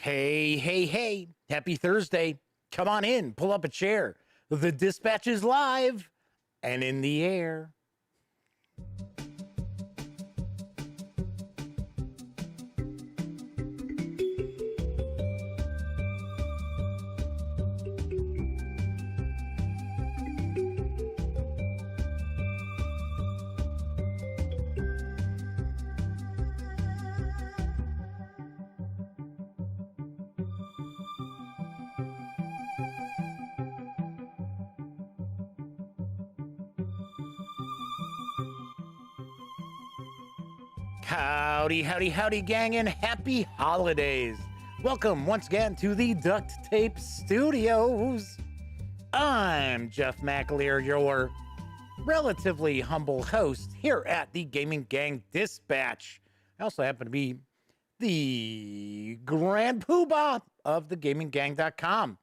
Hey, hey, hey. Happy Thursday. Come on in, pull up a chair. The dispatch is live and in the air. Howdy, howdy, howdy, gang, and happy holidays. Welcome once again to the Duct Tape Studios. I'm Jeff McAleer, your relatively humble host here at the Gaming Gang Dispatch. I also happen to be the Grand Poobah of the GamingGang.com.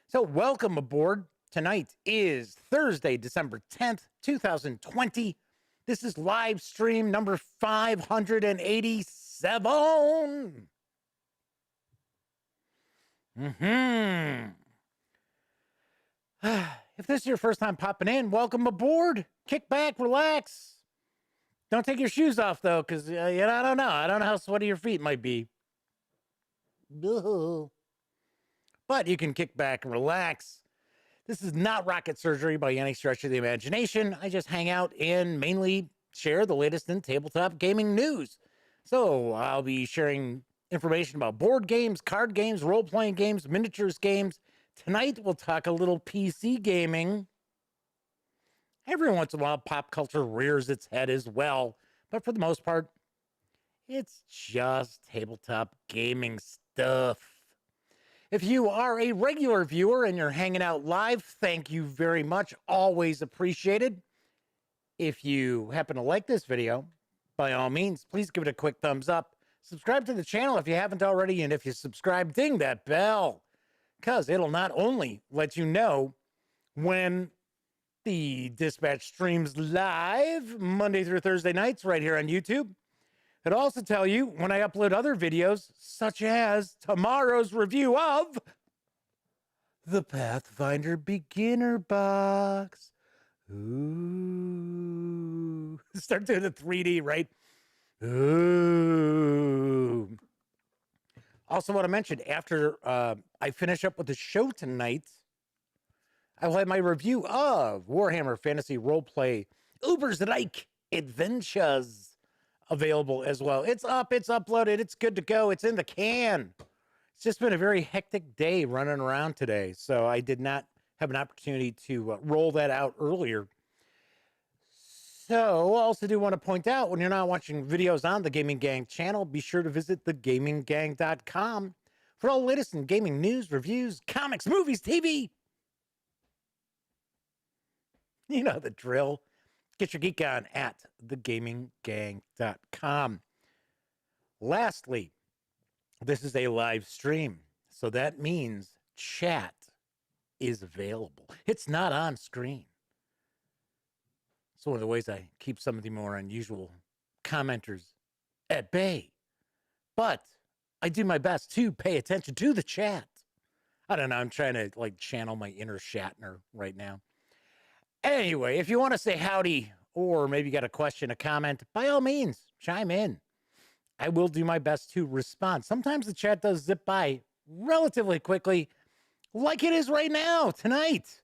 So welcome aboard. Tonight is Thursday, December 10th, 2020. This is live stream number 587. If this is your first time popping in, welcome aboard. Kick back, relax. Don't take your shoes off, though, because I don't know. I don't know how sweaty your feet might be. But you can kick back and relax. This is not rocket surgery by any stretch of the imagination. I just hang out and mainly share the latest in tabletop gaming news. So I'll be sharing information about board games, card games, role-playing games, miniatures games. Tonight, we'll talk a little PC gaming. Every once in a while, pop culture rears its head as well. But for the most part, it's just tabletop gaming stuff. If you are a regular viewer and you're hanging out live, thank you very much. Always appreciated. If you happen to like this video, by all means, please give it a quick thumbs up. Subscribe to the channel if you haven't already, and if you subscribe, ding that bell, because it'll not only let you know when the Dispatch streams live Monday through Thursday nights right here on YouTube, it'll also tell you when I upload other videos, such as tomorrow's review of the Pathfinder Beginner Box. Ooh. Start doing the 3D, right? Ooh. Also want to mention, after I finish up with the show tonight, I will have my review of Warhammer Fantasy Roleplay Uber's Adventures available as well. It's up, it's uploaded, it's good to go, it's in the can. It's just been a very hectic day running around today, so I did not have an opportunity to roll that out earlier. So, I also do want to point out, when you're not watching videos on the Gaming Gang channel, be sure to visit thegaminggang.com for all the latest in gaming news, reviews, comics, movies, TV. You know the drill. Get your geek on at thegaminggang.com. Lastly, this is a live stream, so that means chat is available. It's not on screen. It's one of the ways I keep some of the more unusual commenters at bay. But I do my best to pay attention to the chat. I don't know, I'm trying to channel my inner Shatner right now. Anyway, if you want to say howdy, or maybe you got a question, a comment, by all means, chime in. I will do my best to respond. Sometimes the chat does zip by relatively quickly, like it is right now, tonight.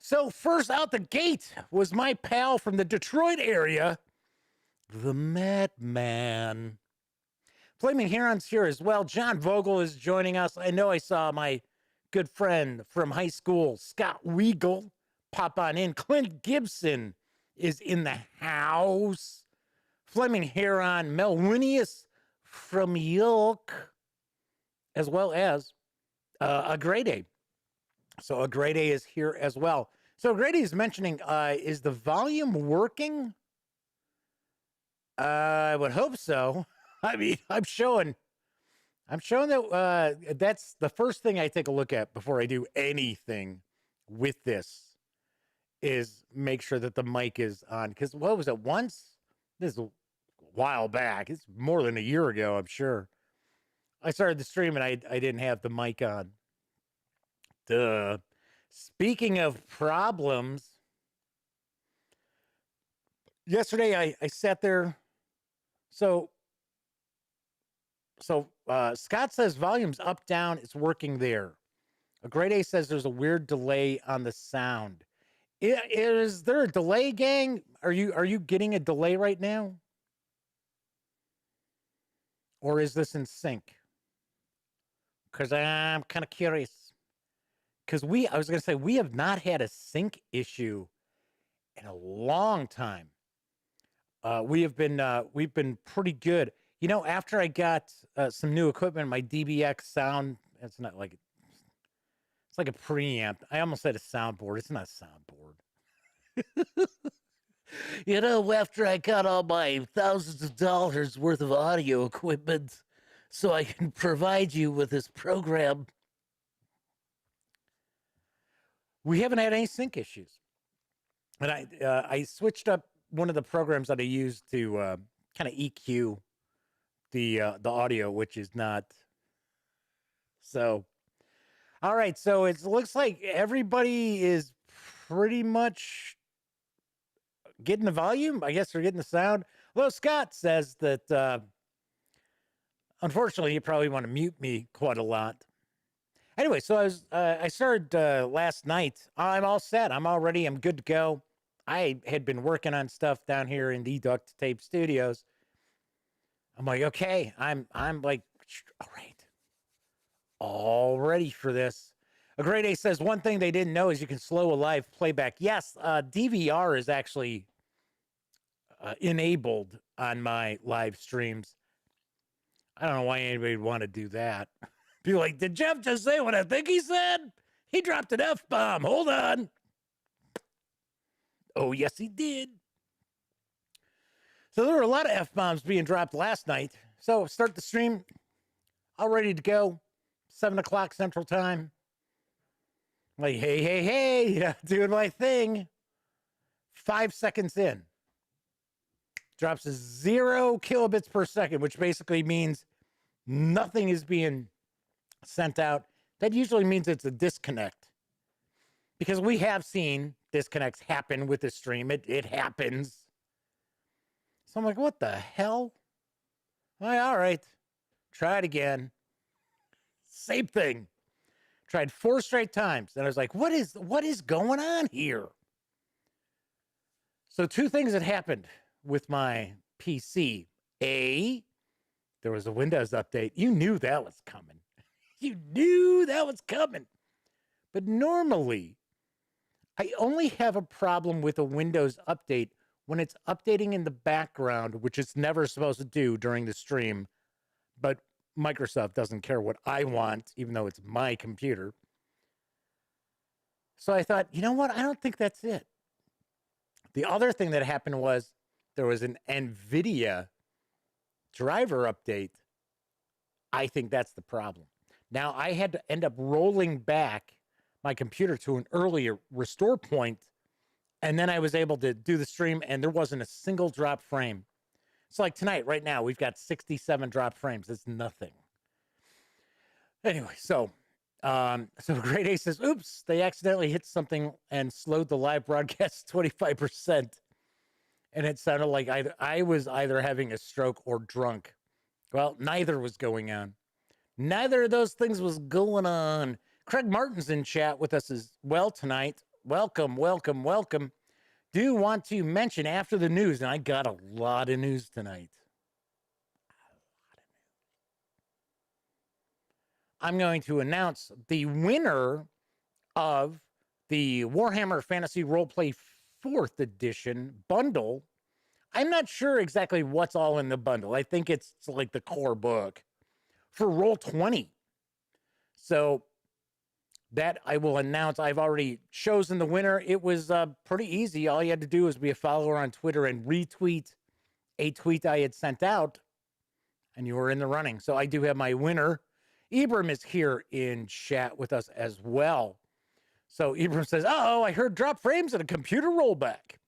So first out the gate was my pal from the Detroit area, the Madman. Flaming Heron's here as well. John Vogel is joining us. I know I saw my good friend from high school, Scott Weigel, pop on in. Clint Gibson is in the house. Flaming Heron, Melwinius from York, as well as a Grade A. So a Grade A is here as well. So Grade A is mentioning, is the volume working? I would hope so. I mean, I'm showing that that's the first thing I take a look at before I do anything with this, is make sure that the mic is on. Because what was it, once? This is a while back. It's more than a year ago, I'm sure. I started the stream and I didn't have the mic on. Duh. Speaking of problems, yesterday I sat there. So Scott says volume's up, down. It's working there. A Grade A says there's a weird delay on the sound. Is there a delay, gang? Are you getting a delay right now? Or is this in sync? Because I'm kind of curious. Because I was going to say, we have not had a sync issue in a long time. We've been pretty good. You know, after I got some new equipment, my DBX sound, it's not like, it's like a preamp. I almost said a soundboard. It's not a soundboard. You know, after I got all my thousands of dollars worth of audio equipment so I can provide you with this program, we haven't had any sync issues. And I switched up one of the programs that I use to kind of EQ the audio, which is not. So, all right. So it looks like everybody is pretty much getting the volume. I guess they're getting the sound. Although Scott says that, unfortunately, you probably want to mute me quite a lot. Anyway, so I started last night. I'm all set. I'm good to go. I had been working on stuff down here in the Duct Tape Studios. I'm like, okay, I'm like, all right, all ready for this. A Grade A says one thing they didn't know is you can slow a live playback. Yes, DVR is actually enabled on my live streams. I don't know why anybody would want to do that. Be like, did Jeff just say what I think he said? He dropped an F-bomb. Hold on. Oh, yes, he did. So there were a lot of F-bombs being dropped last night. So start the stream. All ready to go. 7 o'clock Central Time. Like, hey, doing my thing. 5 seconds in. Drops to 0 kilobits per second, which basically means nothing is being sent out. That usually means it's a disconnect. Because we have seen disconnects happen with the stream. It happens. So I'm like, what the hell? All right. Try it again. Same thing. Tried 4 straight times. And I was like, what is going on here? So 2 things that happened with my PC. A, there was a Windows update. You knew that was coming. You knew that was coming. But normally, I only have a problem with a Windows update when it's updating in the background, which it's never supposed to do during the stream. But Microsoft doesn't care what I want, even though it's my computer. So I thought, you know what? I don't think that's it. The other thing that happened was there was an NVIDIA driver update. I think that's the problem. Now, I had to end up rolling back my computer to an earlier restore point, and then I was able to do the stream, and there wasn't a single drop frame. It's like tonight, right now, we've got 67 drop frames. It's nothing. Anyway, so Grade A says, oops, they accidentally hit something and slowed the live broadcast 25%. And it sounded like I was either having a stroke or drunk. Well, neither was going on. Neither of those things was going on. Craig Martin's in chat with us as well tonight. Welcome, welcome, welcome. Do want to mention after the news, and I got a lot of news tonight. I'm going to announce the winner of the Warhammer Fantasy Roleplay 4th Edition bundle. I'm not sure exactly what's all in the bundle. I think it's like the core book for Roll20. So that I will announce. I've already chosen the winner. It was pretty easy. All you had to do was be a follower on Twitter and retweet a tweet I had sent out, and you were in the running. So I do have my winner. Ibram is here in chat with us as well. So Ibram says, oh, I heard drop frames and a computer rollback.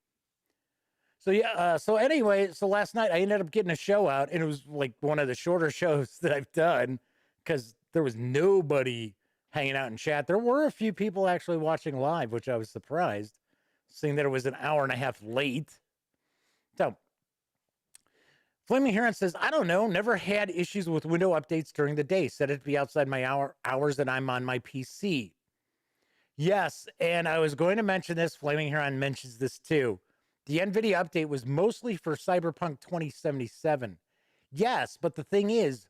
So yeah, so anyway, so last night I ended up getting a show out, and it was like one of the shorter shows that I've done. because there was nobody hanging out in chat. There were a few people actually watching live, which I was surprised, seeing that it was an hour and a half late. So, Flaming Heron says, I don't know, never had issues with window updates during the day. Set it to be outside my hours that I'm on my PC. Yes, and I was going to mention this. Flaming Heron mentions this too. The NVIDIA update was mostly for Cyberpunk 2077. Yes, but the thing is,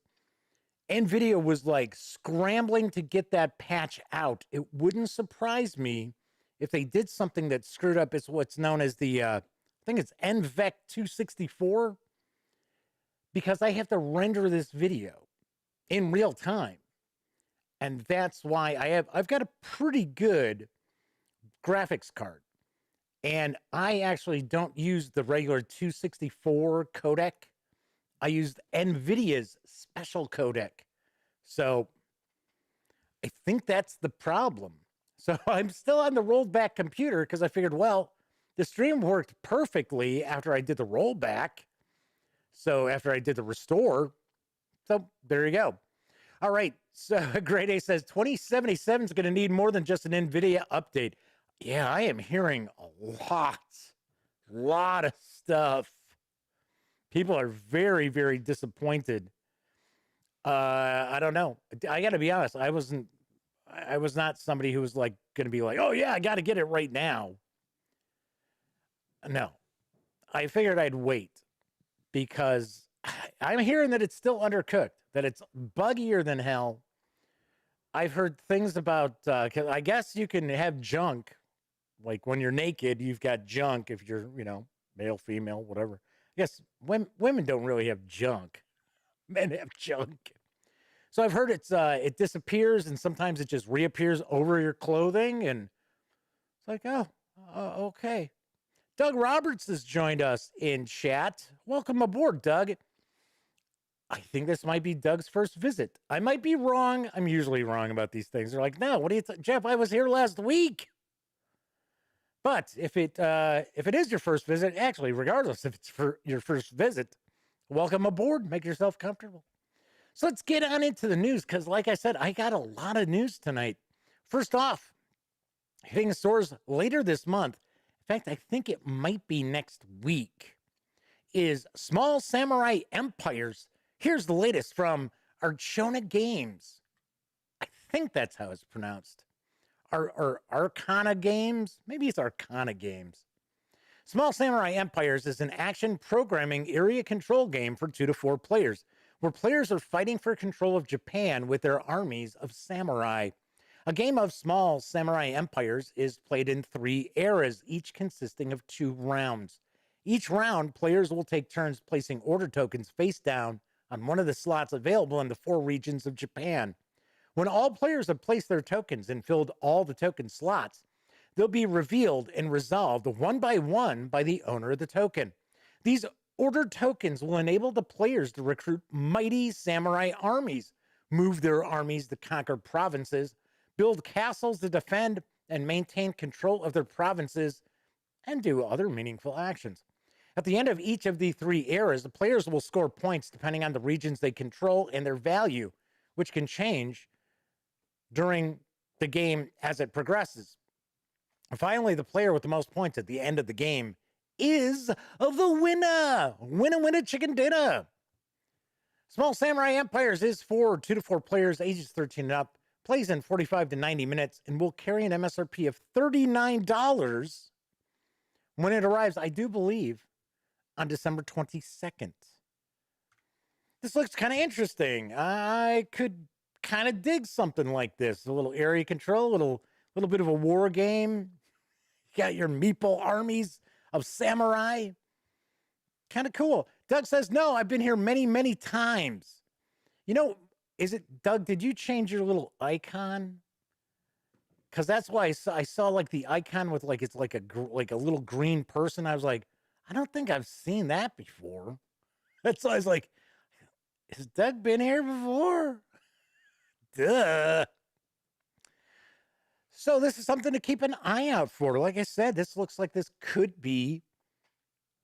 NVIDIA was like scrambling to get that patch out. It wouldn't surprise me if they did something that screwed up. It's what's known as the, I think it's NVEC 264, because I have to render this video in real time. And that's why I've got a pretty good graphics card. And I actually don't use the regular 264 codec. I used NVIDIA's special codec. So I think that's the problem. So I'm still on the rolled back computer because I figured, well, the stream worked perfectly after I did the rollback. So after I did the restore, so there you go. All right. So Grade A says 2077 is going to need more than just an NVIDIA update. Yeah, I am hearing a lot of stuff. People are very, very disappointed. I don't know. I got to be honest. I was not somebody who was like going to be like, oh yeah, I got to get it right now. No, I figured I'd wait because I'm hearing that it's still undercooked, that it's buggier than hell. I've heard things about, I guess you can have junk. Like when you're naked, you've got junk if you're, male, female, whatever. I guess women don't really have junk. Men have junk. So I've heard it disappears and sometimes it just reappears over your clothing. And it's like, oh, okay. Doug Roberts has joined us in chat. Welcome aboard, Doug. I think this might be Doug's first visit. I might be wrong. I'm usually wrong about these things. They're like, no, what do you Jeff, I was here last week. But if it is your first visit, actually, regardless if it's for your first visit, welcome aboard. Make yourself comfortable. So let's get on into the news because, like I said, I got a lot of news tonight. First off, hitting stores later this month, in fact, I think it might be next week, is Small Samurai Empires. Here's the latest from Archona Games. I think that's how it's pronounced. Or Archona Games? Maybe it's Archona Games. Small Samurai Empires is an action programming area control game for 2 to 4 players, where players are fighting for control of Japan with their armies of samurai. A game of Small Samurai Empires is played in 3 eras, each consisting of 2 rounds. Each round, players will take turns placing order tokens face down on one of the slots available in the 4 regions of Japan. When all players have placed their tokens and filled all the token slots, they'll be revealed and resolved one by one by the owner of the token. These order tokens will enable the players to recruit mighty samurai armies, move their armies to conquer provinces, build castles to defend and maintain control of their provinces, and do other meaningful actions. At the end of each of the 3 eras, the players will score points depending on the regions they control and their value, which can change during the game as it progresses. Finally, the player with the most points at the end of the game is the winner. Winner, chicken dinner. Small Samurai Empires is for 2 to 4 players, ages 13 and up, plays in 45 to 90 minutes, and will carry an MSRP of $39 when it arrives, I do believe, on December 22nd. This looks kind of interesting. I could kind of dig something like this. A little area control, a little bit of a war game. You got your meeple armies of samurai. Kind of cool. Doug says, no, I've been here many, many times. Is it, Doug, did you change your little icon? Because that's why I saw like the icon with like, it's like a little green person. I was like, I don't think I've seen that before. That's why I was like, has Doug been here before? Duh. So this is something to keep an eye out for. Like I said, this looks like this could be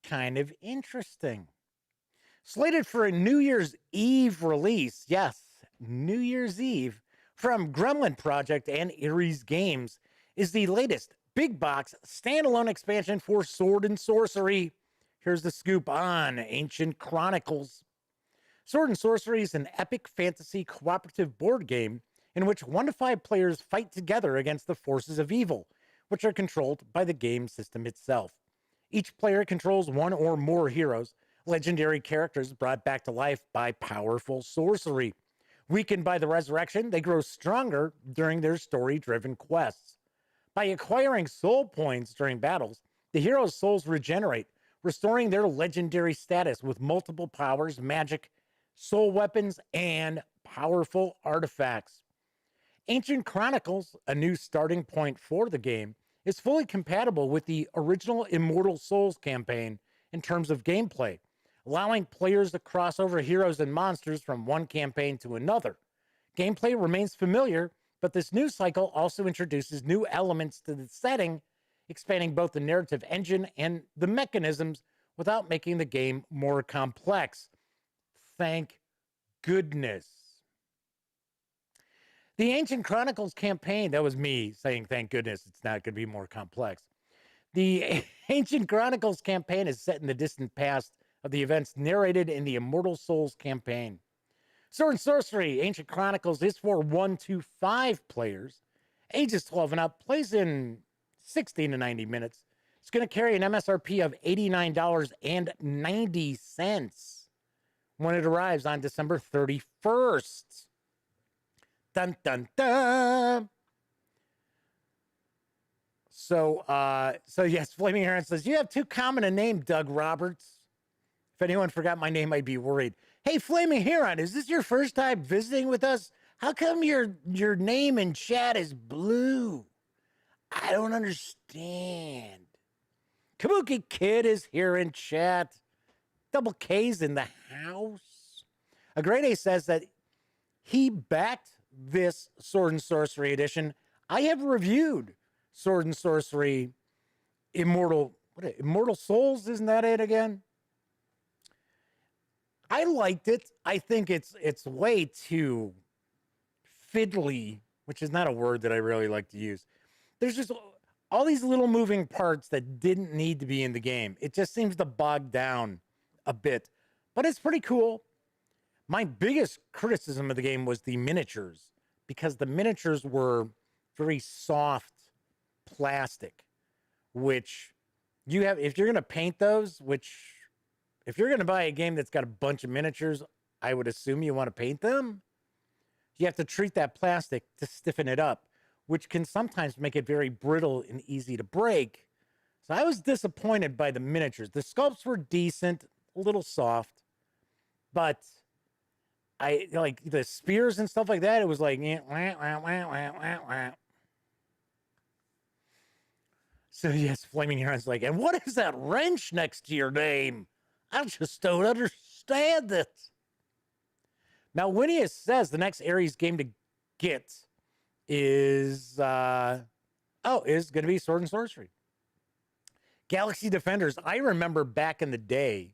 kind of interesting. Slated for a New Year's Eve release. Yes, New Year's Eve from Gremlin Project and Ares Games is the latest big box standalone expansion for Sword and Sorcery. Here's the scoop on Ancient Chronicles. Sword and Sorcery is an epic fantasy cooperative board game in which 1 to 5 players fight together against the forces of evil, which are controlled by the game system itself. Each player controls 1 or more heroes, legendary characters brought back to life by powerful sorcery. Weakened by the resurrection, they grow stronger during their story-driven quests. By acquiring soul points during battles, the heroes' souls regenerate, restoring their legendary status with multiple powers, magic, soul weapons, and powerful artifacts. Ancient Chronicles, a new starting point for the game, is fully compatible with the original Immortal Souls campaign in terms of gameplay, allowing players to cross over heroes and monsters from one campaign to another. Gameplay remains familiar, but this new cycle also introduces new elements to the setting, expanding both the narrative engine and the mechanisms without making the game more complex. Thank goodness. The Ancient Chronicles campaign, that was me saying thank goodness it's not going to be more complex. The Ancient Chronicles campaign is set in the distant past of the events narrated in the Immortal Souls campaign. Sword and Sorcery, Ancient Chronicles is for 1 to 5 players. Ages 12 and up, plays in 60 to 90 minutes. It's going to carry an MSRP of $89.90 when it arrives on December 31st. Dun, dun, dun. So yes, Flaming Heron says, you have too common a name, Doug Roberts. If anyone forgot my name, I'd be worried. Hey, Flaming Heron, is this your first time visiting with us? How come your name in chat is blue? I don't understand. Kabuki Kid is here in chat. Double K's in the house. A Great A says that he backed this Sword and Sorcery edition. I have reviewed Sword and Sorcery Immortal Souls, isn't that it again? I liked it. I think it's way too fiddly, which is not a word that I really like to use. There's just all these little moving parts that didn't need to be in the game. It just seems to bog down a bit, but it's pretty cool. My biggest criticism of the game was the miniatures, because the miniatures were very soft plastic, which you have, if you're going to paint those, which if you're going to buy a game that's got a bunch of miniatures, I would assume you want to paint them. You have to treat that plastic to stiffen it up, which can sometimes make it very brittle and easy to break. So I was disappointed by the miniatures. The sculpts were decent, a little soft, but I like the spears and stuff like that. It was like, so yes, Flaming Heron's like, and what is that wrench next to your name? I just don't understand it. Now, Winius says the next Ares game to get is going to be Sword and Sorcery. Galaxy Defenders. I remember back in the day,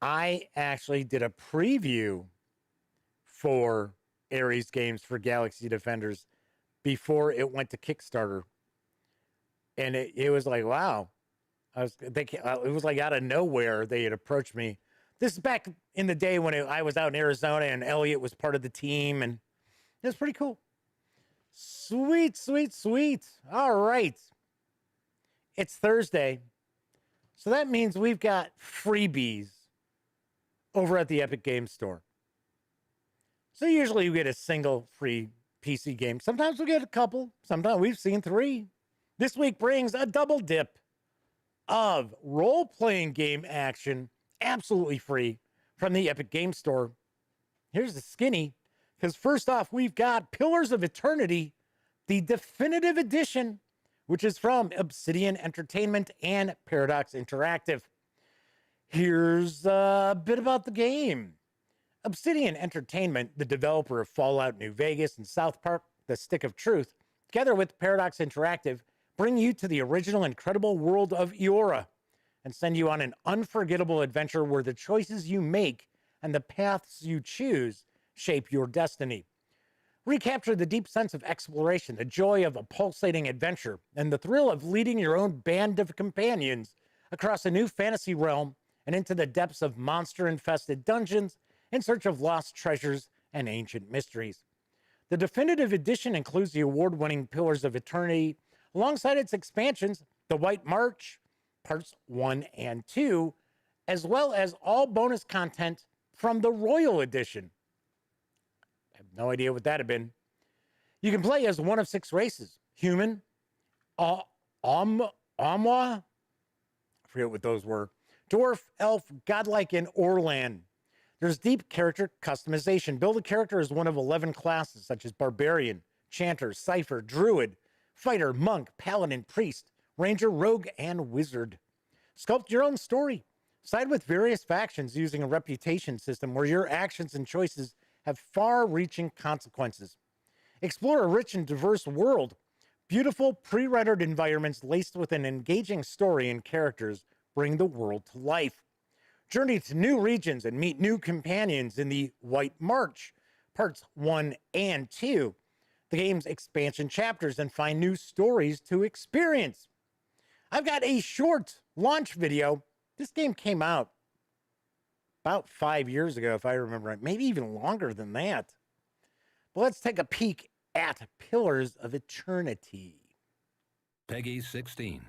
I actually did a preview for Ares games for Galaxy Defenders before it went to Kickstarter. And it was like, wow. It was like out of nowhere they had approached me. This is back in the day when I was out in Arizona and Elliot was part of the team, and it was pretty cool. Sweet, sweet, sweet. All right. It's Thursday. So that means we've got freebies over at the Epic Games Store. So usually we get a single free PC game. Sometimes we get a couple. Sometimes we've seen 3. This week brings a double dip of role-playing game action, absolutely free, from the Epic Games Store. Here's the skinny, because first off, we've got Pillars of Eternity, the definitive edition, which is from Obsidian Entertainment and Paradox Interactive. Here's a bit about the game. Obsidian Entertainment, the developer of Fallout New Vegas and South Park, The Stick of Truth, together with Paradox Interactive, bring you to the original incredible world of Eora and send you on an unforgettable adventure where the choices you make and the paths you choose shape your destiny. Recapture the deep sense of exploration, the joy of a pulsating adventure, and the thrill of leading your own band of companions across a new fantasy realm and into the depths of monster-infested dungeons in search of lost treasures and ancient mysteries. The definitive edition includes the award-winning Pillars of Eternity, alongside its expansions, The White March, Parts 1 and 2, as well as all bonus content from the Royal Edition. I have no idea what that had been. You can play as one of 6 races: human, Amwa, I forget what those were, dwarf, elf, godlike, and Orlan. There's deep character customization. Build a character as one of 11 classes, such as barbarian, chanter, cipher, druid, fighter, monk, paladin, priest, ranger, rogue, and wizard. Sculpt your own story. Side with various factions using a reputation system where your actions and choices have far-reaching consequences. Explore a rich and diverse world. Beautiful, pre-rendered environments laced with an engaging story and characters bring the world to life. Journey to new regions and meet new companions in the White March, Parts 1 and 2, the game's expansion chapters, and find new stories to experience. I've got a short launch video. This game came out about 5 years ago, if I remember right, maybe even longer than that. But let's take a peek at Pillars of Eternity. Peggy 16.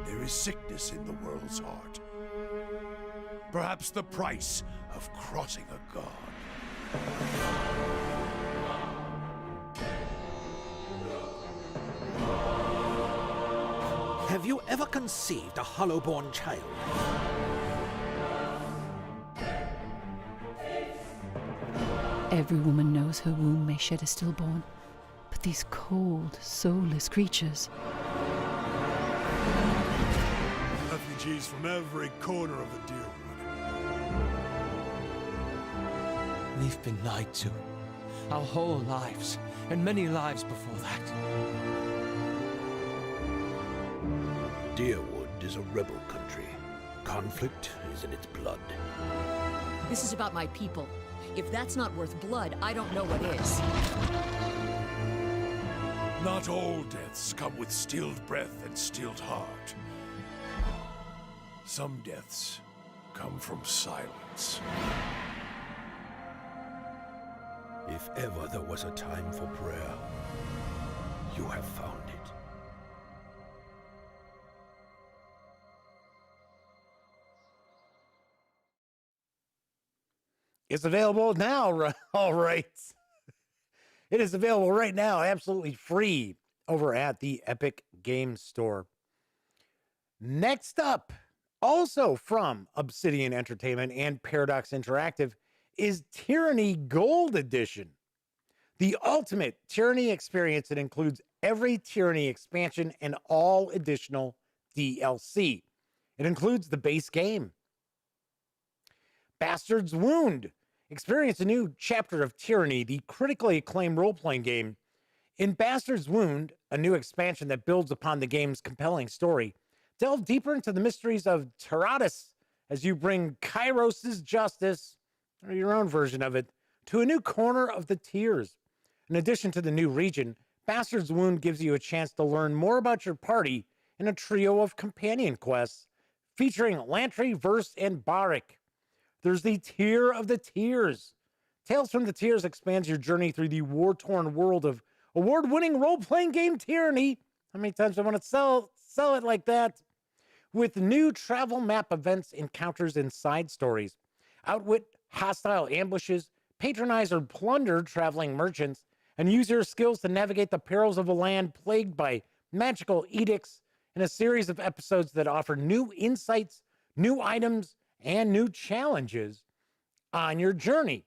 There is sickness in the world's heart. Perhaps the price of crossing a god. Have you ever conceived a hollow-born child? Every woman knows her womb may shed a stillborn, but these cold, soulless creatures... Refugees from every corner of the Deerwood. We've been lied to. Our whole lives, and many lives before that. Deerwood is a rebel country. Conflict is in its blood. This is about my people. If that's not worth blood, I don't know what is. Not all deaths come with stilled breath and stilled heart. Some deaths come from silence. If ever there was a time for prayer, you have found it. It's available now, all right. It is available right now, absolutely free, over at the Epic Games Store. Next up, also from Obsidian Entertainment and Paradox Interactive, is Tyranny Gold Edition. The ultimate Tyranny experience that includes every Tyranny expansion and all additional DLC. It includes the base game. Bastard's Wound. Experience a new chapter of Tyranny, the critically acclaimed role-playing game. In Bastard's Wound, a new expansion that builds upon the game's compelling story, delve deeper into the mysteries of Taratus as you bring Kairos' justice, or your own version of it, to a new corner of the Tears. In addition to the new region, Bastard's Wound gives you a chance to learn more about your party in a trio of companion quests featuring Lantry, Verse, and Barik. There's the Tier of the Tears. Tales from the Tears expands your journey through the war-torn world of award-winning role-playing game Tyranny. How many times do I want to sell it like that? With new travel map events, encounters, and side stories. Outwit hostile ambushes, patronize or plunder traveling merchants, and use your skills to navigate the perils of a land plagued by magical edicts in a series of episodes that offer new insights, new items, and new challenges on your journey.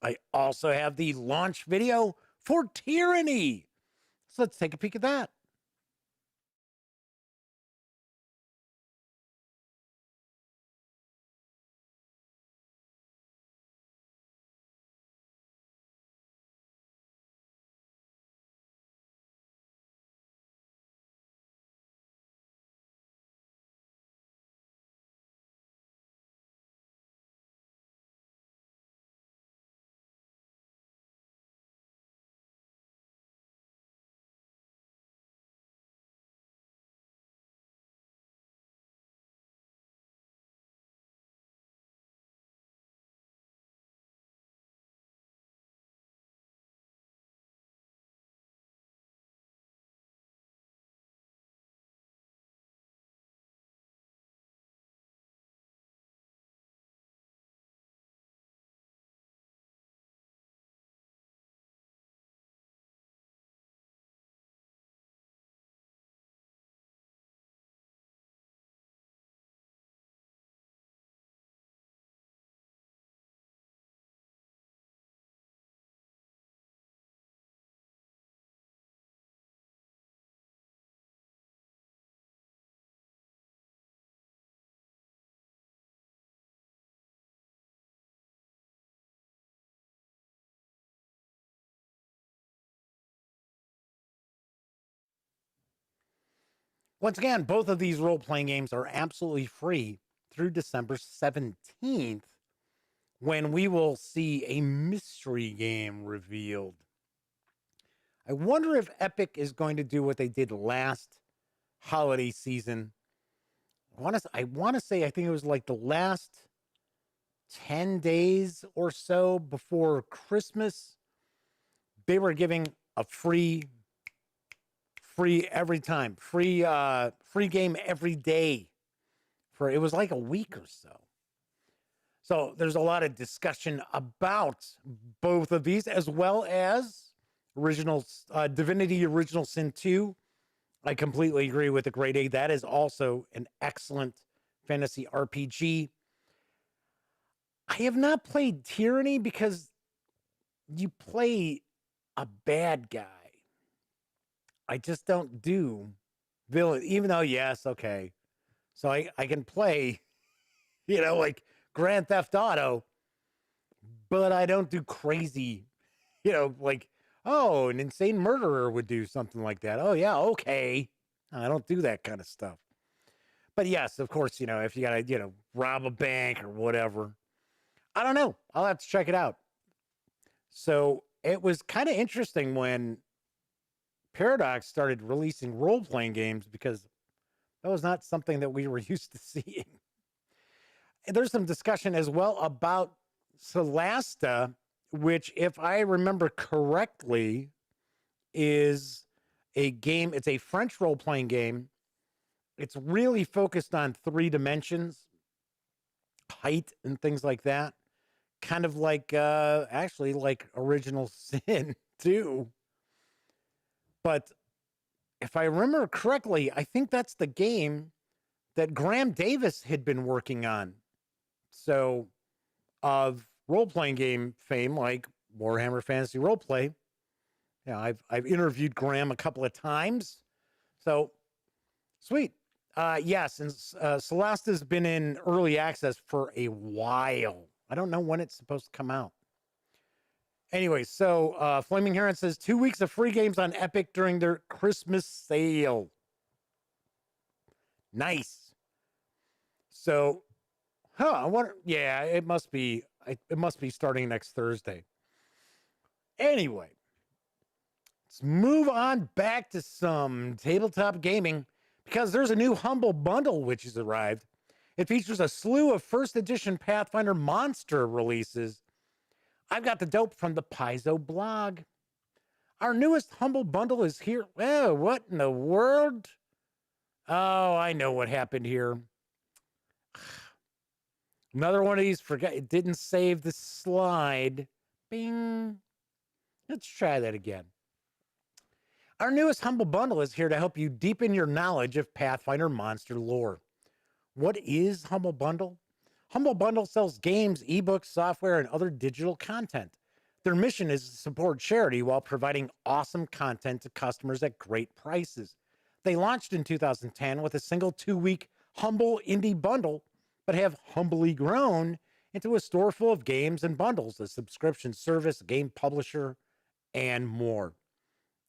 I also have the launch video for Tyranny. So let's take a peek at that. Once again, both of these role-playing games are absolutely free through December 17th, when we will see a mystery game revealed. I wonder if Epic is going to do what they did last holiday season. I want to say, I think it was like the last 10 days or so before Christmas, they were giving a free every time, free game every day for, it was like a week or so. So there's a lot of discussion about both of these, as well as Divinity Original Sin 2. I completely agree with the grade A. That is also an excellent fantasy RPG. I have not played Tyranny because you play a bad guy. I just don't do villain, even though, yes, okay. So I can play, like Grand Theft Auto, but I don't do crazy, like, oh, an insane murderer would do something like that. Oh, yeah, okay. I don't do that kind of stuff. But yes, of course, if you got to, rob a bank or whatever. I don't know. I'll have to check it out. So it was kind of interesting when Paradox started releasing role-playing games, because that was not something that we were used to seeing. And there's some discussion as well about Solasta, which, if I remember correctly, is a game. It's a French role-playing game. It's really focused on 3 dimensions, height, and things like that. Kind of like, actually, like Original Sin 2. But if I remember correctly, I think that's the game that Graham Davis had been working on. So, of role-playing game fame, like Warhammer Fantasy Roleplay. Yeah, I've interviewed Graham a couple of times. So, sweet. Yes, and Solasta's been in early access for a while. I don't know when it's supposed to come out. Anyway, so Flaming Heron says 2 weeks of free games on Epic during their Christmas sale. Nice. So, I wonder. Yeah, it must be. It must be starting next Thursday. Anyway, let's move on back to some tabletop gaming, because there's a new Humble Bundle which has arrived. It features a slew of first edition Pathfinder monster releases. I've got the dope from the Paizo blog. Our newest Humble Bundle is here. Oh, what in the world? Oh, I know what happened here. Another one of these, forgot, it didn't save the slide. Bing. Let's try that again. Our newest Humble Bundle is here to help you deepen your knowledge of Pathfinder monster lore. What is Humble Bundle? Humble Bundle sells games, ebooks, software, and other digital content. Their mission is to support charity while providing awesome content to customers at great prices. They launched in 2010 with a single 2-week Humble Indie Bundle, but have humbly grown into a store full of games and bundles, a subscription service, game publisher, and more.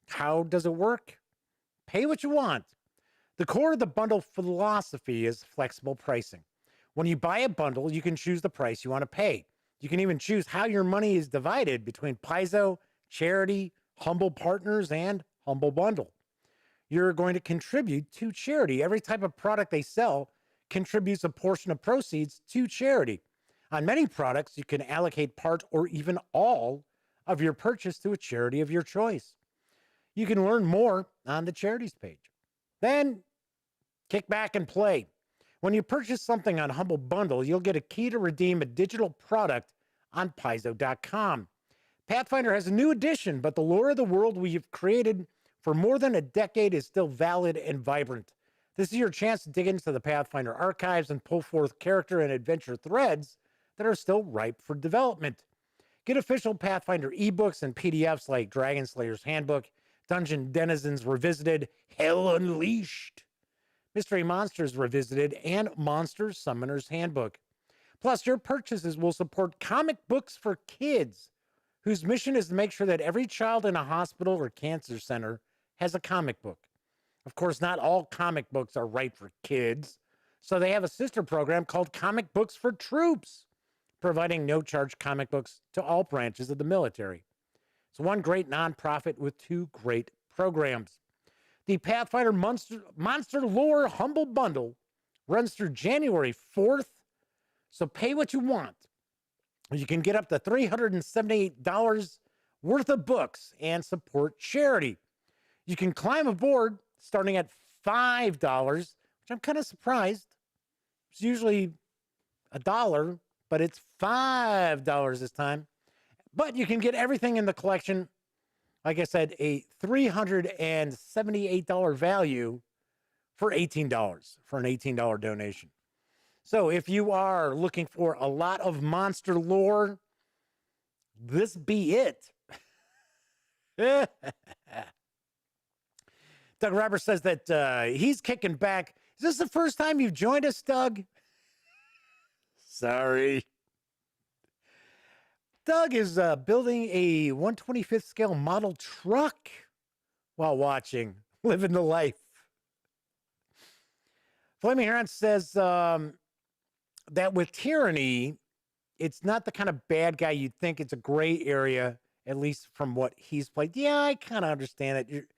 How does it work? Pay what you want. The core of the bundle philosophy is flexible pricing. When you buy a bundle, you can choose the price you want to pay. You can even choose how your money is divided between Paizo, charity, Humble Partners, and Humble Bundle. You're going to contribute to charity. Every type of product they sell contributes a portion of proceeds to charity. On many products, you can allocate part or even all of your purchase to a charity of your choice. You can learn more on the charities page. Then, kick back and play. When you purchase something on Humble Bundle, you'll get a key to redeem a digital product on Paizo.com. Pathfinder has a new edition, but the lore of the world we have created for more than a decade is still valid and vibrant. This is your chance to dig into the Pathfinder archives and pull forth character and adventure threads that are still ripe for development. Get official Pathfinder ebooks and PDFs like Dragon Slayer's Handbook, Dungeon Denizens Revisited, Hell Unleashed, Mystery Monsters Revisited, and Monster Summoner's Handbook. Plus, your purchases will support comic books for kids, whose mission is to make sure that every child in a hospital or cancer center has a comic book. Of course, not all comic books are right for kids, so they have a sister program called Comic Books for Troops, providing no-charge comic books to all branches of the military. It's one great nonprofit with two great programs. The Pathfinder Monster Lore Humble Bundle runs through January 4th, so pay what you want. You can get up to $378 worth of books and support charity. You can climb aboard starting at $5, which I'm kind of surprised. It's usually $1, but it's $5 this time. But you can get everything in the collection. Like I said, a $378 value for $18, for an $18 donation. So if you are looking for a lot of monster lore, this be it. Doug Roberts says that he's kicking back. Is this the first time you've joined us, Doug? Sorry. Doug is building a 1/25th scale model truck while watching, living the life. Flaming Heron says that with Tyranny, it's not the kind of bad guy you'd think. It's a gray area, at least from what he's played. Yeah, I kind of understand it.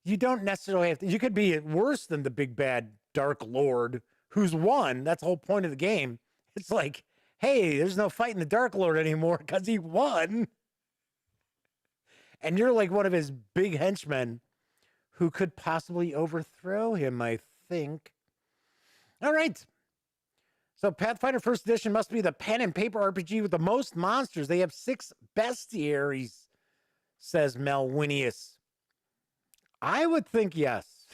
You don't necessarily have to. You could be worse than the big bad Dark Lord who's won. That's the whole point of the game. It's like, hey, there's no fighting the Dark Lord anymore because he won. And you're like one of his big henchmen who could possibly overthrow him, I think. All right. So Pathfinder First Edition must be the pen and paper RPG with the most monsters. They have 6 bestiaries, says Melwinius. I would think yes.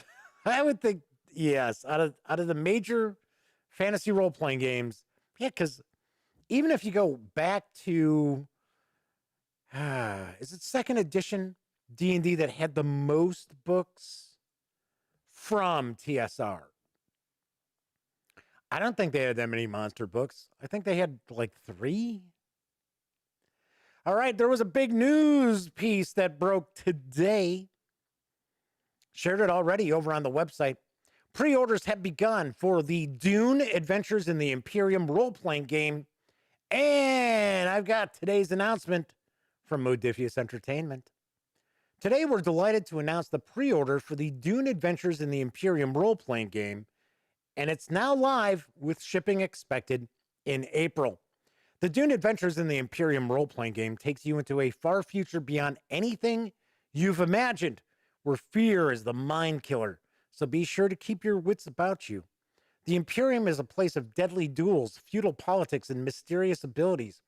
I would think yes. Out of the major fantasy role-playing games, yeah, because even if you go back to, is it 2nd edition D&D that had the most books from TSR? I don't think they had that many monster books. I think they had like 3. All right, there was a big news piece that broke today. Shared it already over on the website. Pre-orders have begun for the Dune Adventures in the Imperium role-playing game. And I've got today's announcement from Modiphius Entertainment. Today, we're delighted to announce the pre-order for the Dune Adventures in the Imperium role-playing game. And it's now live with shipping expected in April. The Dune Adventures in the Imperium role-playing game takes you into a far future beyond anything you've imagined, where fear is the mind killer. So be sure to keep your wits about you. The Imperium is a place of deadly duels, feudal politics, and mysterious abilities.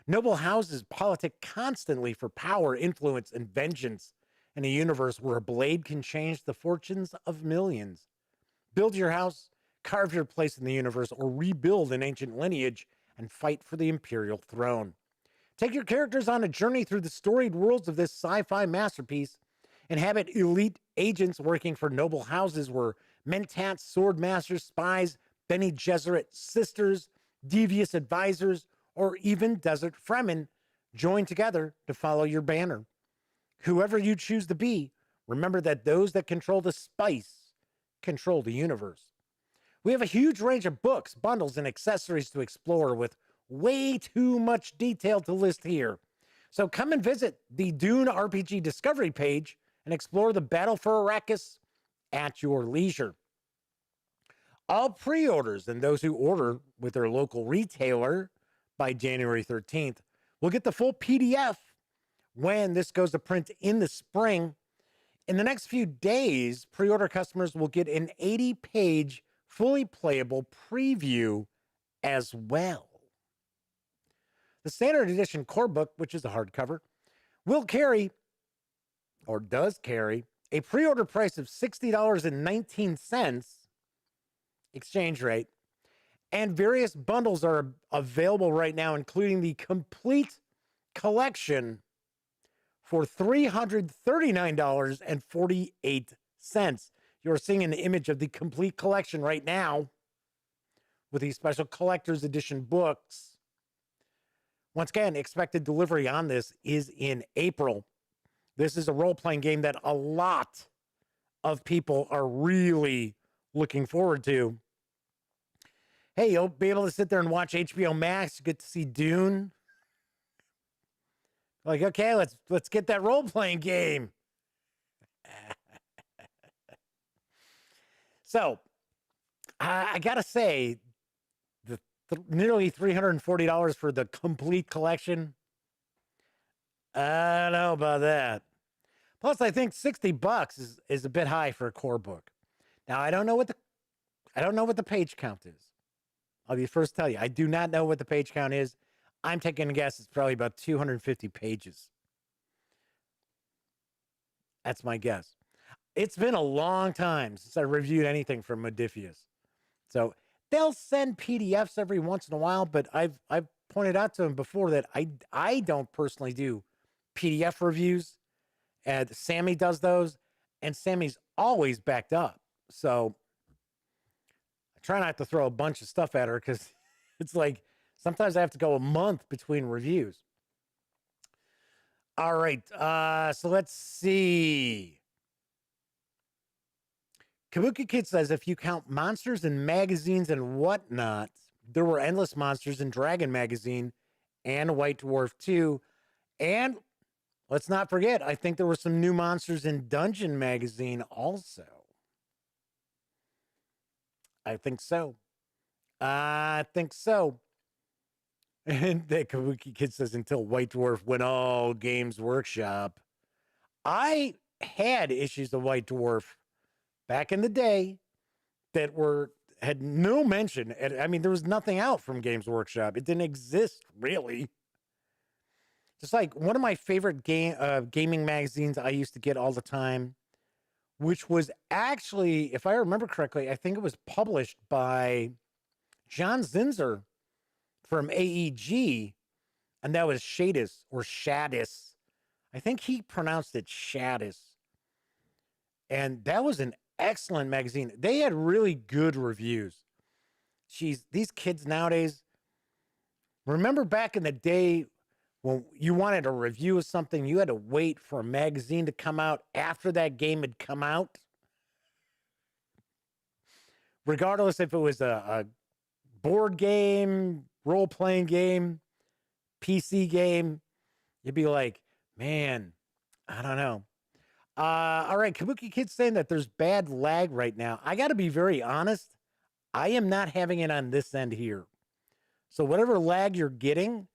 Noble houses politic constantly for power, influence, and vengeance in a universe where a blade can change the fortunes of millions. Build your house, carve your place in the universe, or rebuild an ancient lineage and fight for the Imperial throne. Take your characters on a journey through the storied worlds of this sci-fi masterpiece. Inhabit elite agents working for noble houses where mentats, sword masters, spies, Bene Gesserit sisters, devious advisors, or even desert fremen join together to follow your banner. Whoever you choose to be, remember that those that control the spice control the universe. We have a huge range of books, bundles, and accessories to explore with way too much detail to list here. So come and visit the Dune RPG Discovery page and explore the battle for Arrakis at your leisure. All pre-orders and those who order with their local retailer by January 13th will get the full PDF when this goes to print in the spring. In the next few days, pre-order customers will get an 80-page fully playable preview as well. The standard edition core book, which is a hardcover, will carry, or does carry, a pre-order price of $60.19 exchange rate, and various bundles are available right now, including the complete collection for $339.48. You're seeing an image of the complete collection right now with these special collector's edition books. Once again, expected delivery on this is in April. This is a role-playing game that a lot of people are really looking forward to. Hey, you'll be able to sit there and watch HBO Max, get to see Dune. Like, okay, let's get that role-playing game. So, I gotta say, the nearly $340 for the complete collection, I don't know about that. Plus, I think $60 is a bit high for a core book. Now, I don't know what the page count is. I'll be the first to tell you. I do not know what the page count is. I'm taking a guess it's probably about 250 pages. That's my guess. It's been a long time since I reviewed anything from Modiphius. So they'll send PDFs every once in a while, but I've pointed out to them before that I don't personally do PDF reviews. And Sammy does those, and Sammy's always backed up. So I try not to throw a bunch of stuff at her because it's like sometimes I have to go a month between reviews. All right, so let's see. Kabuki Kid says, if you count monsters and magazines and whatnot, there were endless monsters in Dragon Magazine and White Dwarf 2. And let's not forget, I think there were some new monsters in Dungeon Magazine also. I think so. And the Kabuki Kid says, until White Dwarf went all Games Workshop. I had issues of White Dwarf back in the day that had no mention. I mean, there was nothing out from Games Workshop. It didn't exist, really. Just like one of my favorite gaming magazines I used to get all the time, which was actually, if I remember correctly, I think it was published by John Zinzer from AEG, and that was Shadis or Shadis. I think he pronounced it Shadis. And that was an excellent magazine. They had really good reviews. Jeez, these kids nowadays, remember back in the day when you wanted a review of something, you had to wait for a magazine to come out after that game had come out? Regardless if it was a board game, role-playing game, PC game, you'd be like, man, I don't know. All right, Kabuki Kid's saying that there's bad lag right now. I got to be very honest. I am not having it on this end here. So whatever lag you're getting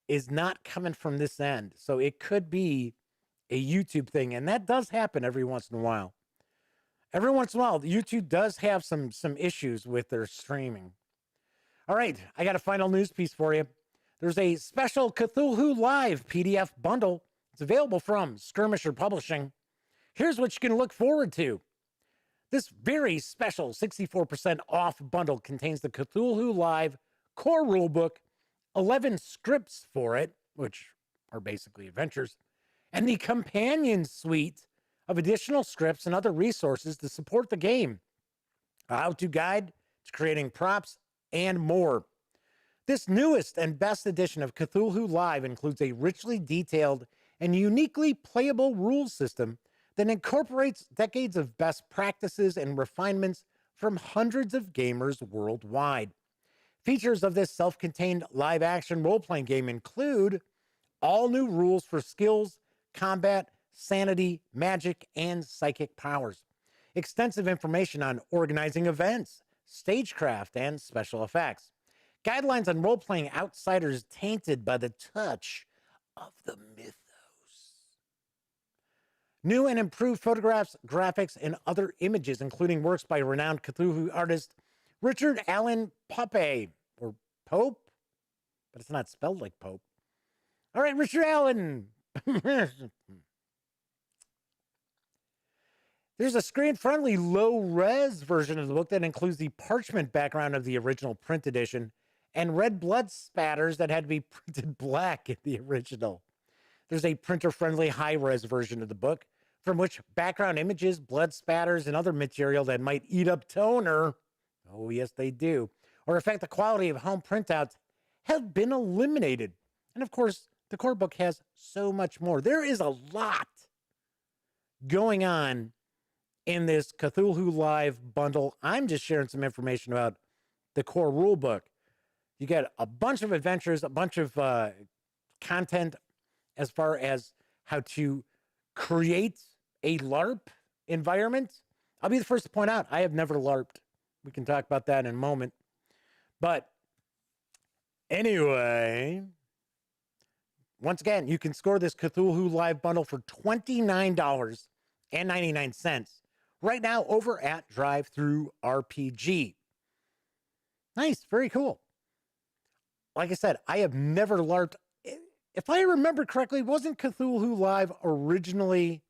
is not coming from this end. So it could be a YouTube thing, and that does happen every once in a while. Every once in a while, YouTube does have some issues with their streaming. All right, I got a final news piece for you. There's a special Cthulhu Live PDF bundle. It's available from Skirmisher Publishing. Here's what you can look forward to. This very special 64% off bundle contains the Cthulhu Live core rulebook, 11 scripts for it, which are basically adventures, and the companion suite of additional scripts and other resources to support the game, a how-to guide to creating props, and more. This newest and best edition of Cthulhu Live includes a richly detailed and uniquely playable rules system that incorporates decades of best practices and refinements from hundreds of gamers worldwide. Features of this self-contained live-action role-playing game include all new rules for skills, combat, sanity, magic, and psychic powers, extensive information on organizing events, stagecraft, and special effects, guidelines on role-playing outsiders tainted by the touch of the mythos, new and improved photographs, graphics, and other images, including works by renowned Cthulhu artist Richard Allen Pope, or Pope, but it's not spelled like Pope. All right, Richard Allen. There's a screen-friendly, low-res version of the book that includes the parchment background of the original print edition and red blood spatters that had to be printed black in the original. There's a printer-friendly, high-res version of the book from which background images, blood spatters, and other material that might eat up toner, oh yes they do, or affect the quality of home printouts have been eliminated. And of course, the core book has so much more. There is a lot going on in this Cthulhu Live bundle. I'm just sharing some information about the core rule book. You get a bunch of adventures, a bunch of content as far as how to create a LARP environment. I'll be the first to point out, I have never LARPed. We can talk about that in a moment. But anyway, once again, you can score this Cthulhu Live bundle for $29.99 right now over at Drive-Thru RPG. Nice, very cool. Like I said, I have never LARPed. If I remember correctly, wasn't Cthulhu Live originally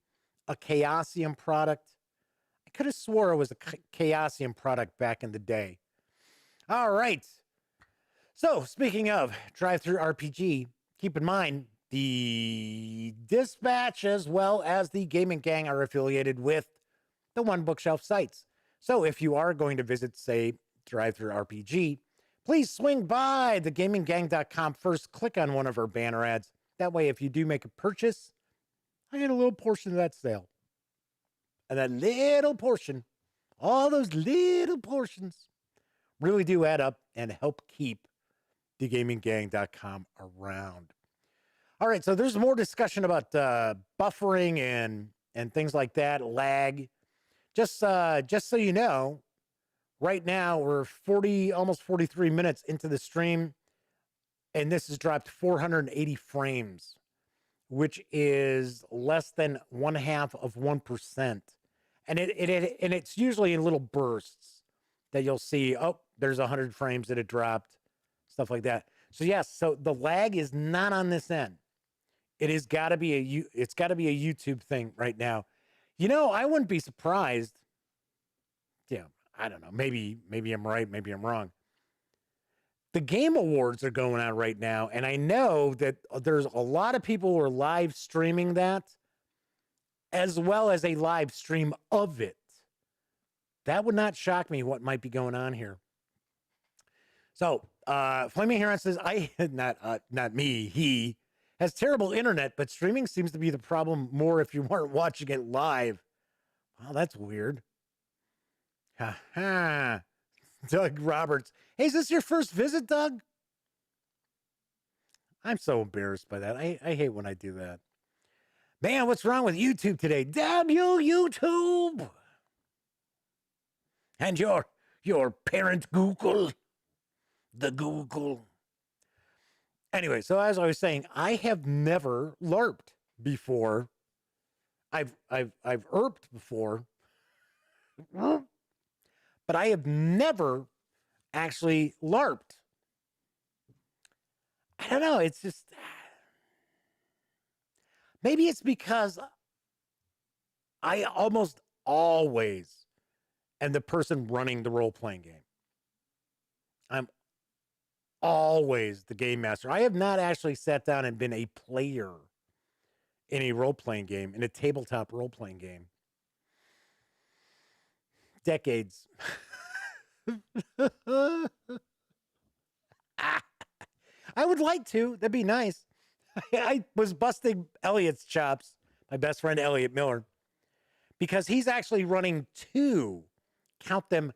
a Chaosium product? I could have swore it was a Chaosium product back in the day. All right. So, speaking of Drive-Thru RPG, keep in mind the Dispatch as well as the Gaming Gang are affiliated with the One Bookshelf sites. So, if you are going to visit, say, Drive-Thru RPG, please swing by thegaminggang.com first. Click on one of our banner ads. That way, if you do make a purchase, I get a little portion of that sale. And that little portion, all those little portions, really do add up and help keep thegaminggang.com around. All right, so there's more discussion about buffering and things like that, lag. Just so you know, right now we're almost 43 minutes into the stream, and this has dropped 480 frames, which is less than 0.5%. And it's usually in little bursts that you'll see, oh, there's 100 frames that it dropped, stuff like that. So yes, so the lag is not on this end. It's got to be a YouTube thing right now. You know, I wouldn't be surprised. Yeah, I don't know. Maybe I'm right, maybe I'm wrong. The Game Awards are going on right now, and I know that there's a lot of people who are live streaming that, as well as a live stream of it. That would not shock me what might be going on here. So, Flaming Heron says, not me, he has terrible internet, but streaming seems to be the problem more if you weren't watching it live. Wow, that's weird. Ha ha. Doug Roberts. Hey, is this your first visit, Doug? I'm so embarrassed by that. I hate when I do that. Man, what's wrong with YouTube today? Damn you, YouTube! And your parent Google. The Google. Anyway, so as I was saying, I have never LARPed before. I've ERPed before. But I have never actually LARPed. I don't know. It's just, maybe it's because I almost always am the person running the role-playing game. I'm always the game master. I have not actually sat down and been a player in a role-playing game, in a tabletop role-playing game. Decades. I would like to. That'd be nice. I was busting Elliot's chops, my best friend Elliot Miller, because he's actually running two, count them,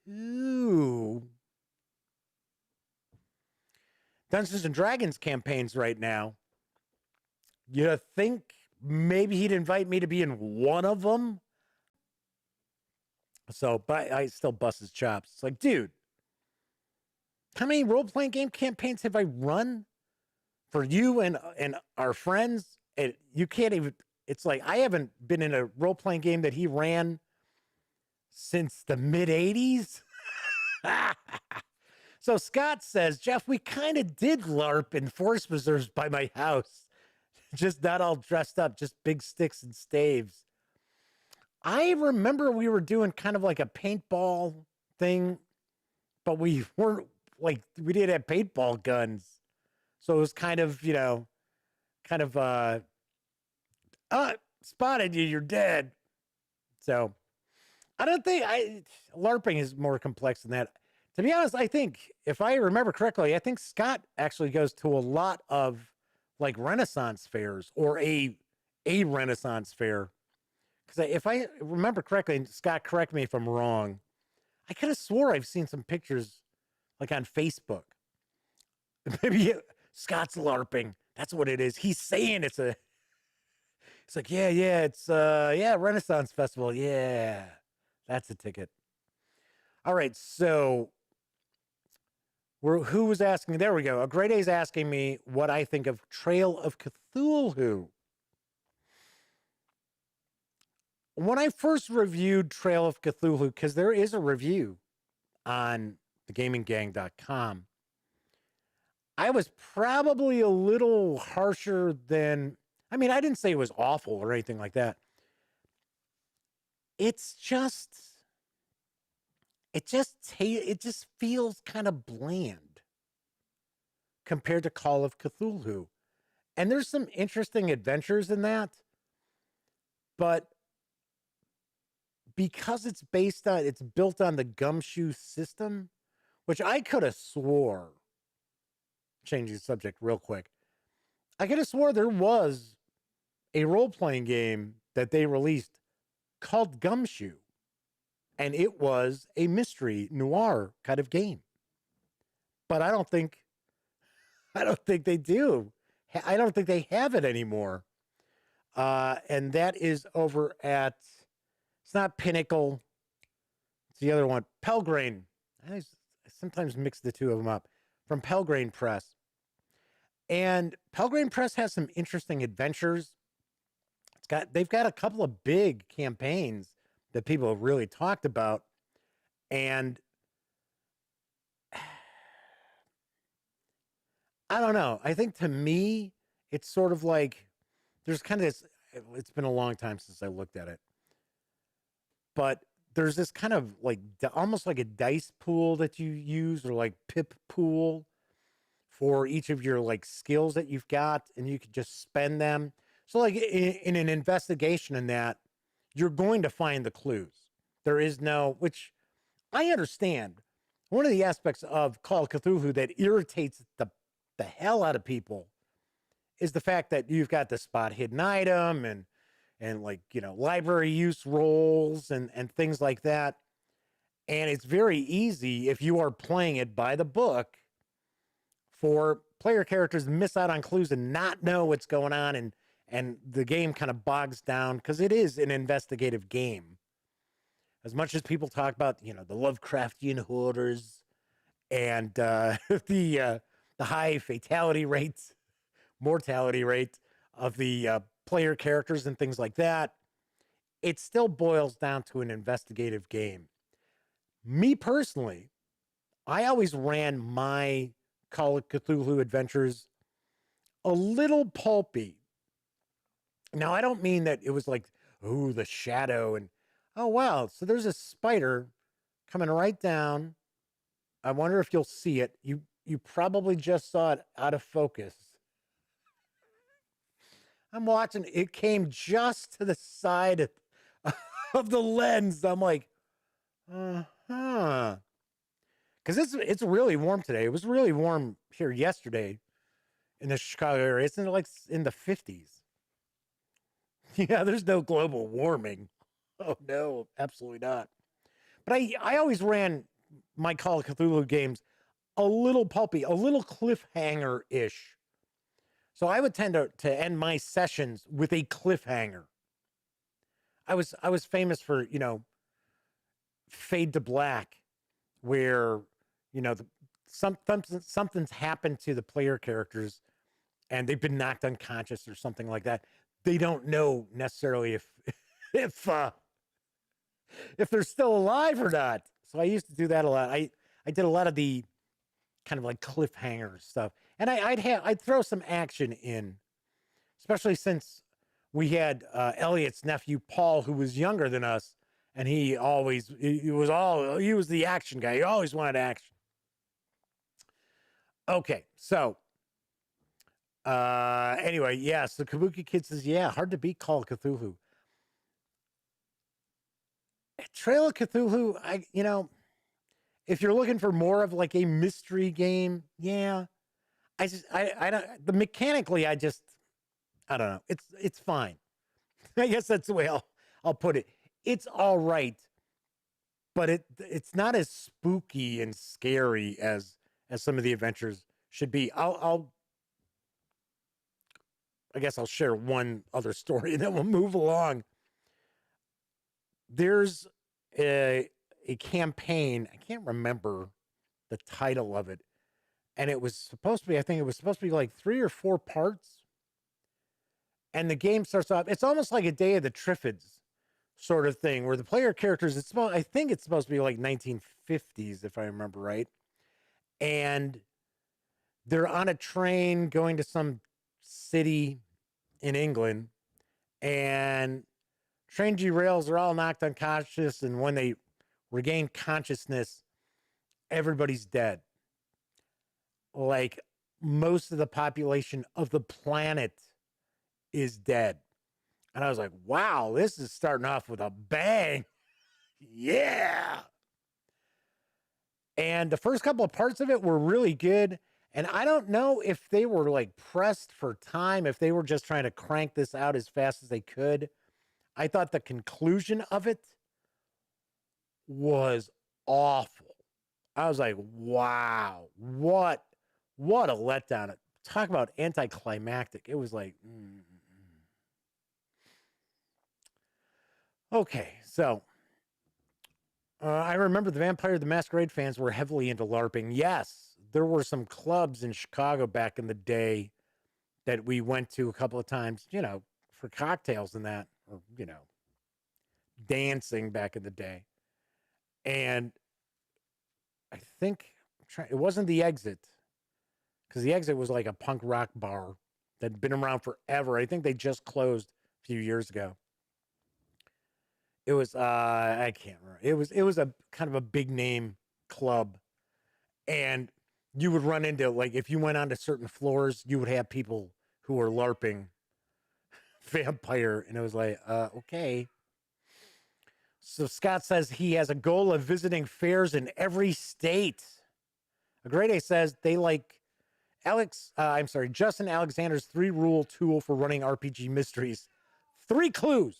two Dungeons and Dragons campaigns right now. You think maybe he'd invite me to be in one of them? So, but I still bust his chops. It's like, dude, how many role-playing game campaigns have I run for you and our friends? And you can't even, it's like, I haven't been in a role-playing game that he ran since the mid-'80s. So Scott says, Jeff, we kind of did LARP in Forest Preserves by my house. Just not all dressed up, just big sticks and staves. I remember we were doing kind of like a paintball thing, but we weren't like, we didn't have paintball guns. So it was kind of, you know, spotted you, you're dead. So I don't think LARPing is more complex than that. To be honest, I think if I remember correctly, I think Scott actually goes to a lot of like Renaissance fairs or a Renaissance fair. Because if I remember correctly, and Scott, correct me if I'm wrong, I could have swore I've seen some pictures like on Facebook. Maybe Scott's LARPing. That's what it is. He's saying it's like, yeah, it's Renaissance Festival. Yeah, that's a ticket. All right, so who was asking? There we go. A Great A's asking me what I think of Trail of Cthulhu. When I first reviewed Trail of Cthulhu, because there is a review on thegaminggang.com, I was probably a little harsher than, I mean, I didn't say it was awful or anything like that. It just feels kind of bland compared to Call of Cthulhu. And there's some interesting adventures in that, but because it's built on the Gumshoe system, which I could have swore, changing the subject real quick, I could have swore there was a role-playing game that they released called Gumshoe, and it was a mystery noir kind of game. But I don't think they do. I don't think they have it anymore. And that is over at, it's not Pinnacle. It's the other one, Pelgrane. I sometimes mix the two of them up. From Pelgrane Press. And Pelgrane Press has some interesting adventures. They've got a couple of big campaigns that people have really talked about. And I don't know. I think to me, it's sort of like there's kind of this, it's been a long time since I looked at it. But there's this kind of like almost like a dice pool that you use, or like pip pool for each of your like skills that you've got, and you could just spend them. So like in an investigation in that, you're going to find the clues. There is no, which I understand. One of the aspects of Call of Cthulhu that irritates the hell out of people is the fact that you've got the spot hidden item and like, you know, library use rolls and things like that. And it's very easy, if you are playing it by the book, for player characters to miss out on clues and not know what's going on, and the game kind of bogs down because it is an investigative game. As much as people talk about, you know, the Lovecraftian horrors and the high mortality rate of the player characters and things like that, it still boils down to an investigative game. Me personally, I always ran my Call of Cthulhu adventures a little pulpy. Now, I don't mean that it was like, oh, the shadow and, oh, wow, so there's a spider coming right down. I wonder if you'll see it. You probably just saw it out of focus. I'm watching, it came just to the side of the lens. I'm like, because it's really warm today. It was really warm here yesterday in the Chicago area. Isn't it like in the 50s? Yeah, there's no global warming. Oh, no, absolutely not. But I always ran my Call of Cthulhu games a little pulpy, a little cliffhanger-ish. So I would tend to end my sessions with a cliffhanger. I was famous for, you know, Fade to Black, where, you know, something's happened to the player characters and they've been knocked unconscious or something like that. They don't know necessarily if they're still alive or not. So I used to do that a lot. I did a lot of the kind of like cliffhanger stuff, and I'd throw some action in, especially since we had Elliot's nephew Paul, who was younger than us, and he was the action guy. He always wanted action. Okay, so anyway, yes, the Kabuki Kid says, yeah, hard to beat Call of Cthulhu. Trail of Cthulhu, you know, if you're looking for more of like a mystery game, yeah, I don't, mechanically, I don't know. It's fine. I guess that's the way I'll put it. It's all right, but it's not as spooky and scary as some of the adventures should be. I guess I'll share one other story and then we'll move along. There's a campaign, I can't remember the title of it, and it was supposed to be, I think it was supposed to be like 3 or 4 parts. And the game starts off, it's almost like a Day of the Triffids sort of thing, where the player characters, I think it's supposed to be like 1950s, if I remember right. And they're on a train going to some city in England, and train derails, are all knocked unconscious, and when they regain consciousness, everybody's dead. Like, most of the population of the planet is dead. And I was like, wow, this is starting off with a bang. Yeah. And the first couple of parts of it were really good. And I don't know if they were like pressed for time, if they were just trying to crank this out as fast as they could. I thought the conclusion of it was awful. I was like, wow, what a letdown. Talk about anticlimactic. It was like, Okay, so I remember the Vampire the Masquerade fans were heavily into LARPing. Yes, there were some clubs in Chicago back in the day that we went to a couple of times, for cocktails and that, or, dancing back in the day. And I think it wasn't the Exit, because the Exit was like a punk rock bar that had been around forever. I think they just closed a few years ago. It was, I can't remember. It was a kind of a big name club. And you would run into, like, if you went onto certain floors, you would have people who were LARPing Vampire. And it was like, okay. So Scott says he has a goal of visiting fairs in every state. Agrede says they like Justin Alexander's 3-rule tool for running RPG mysteries. 3 clues.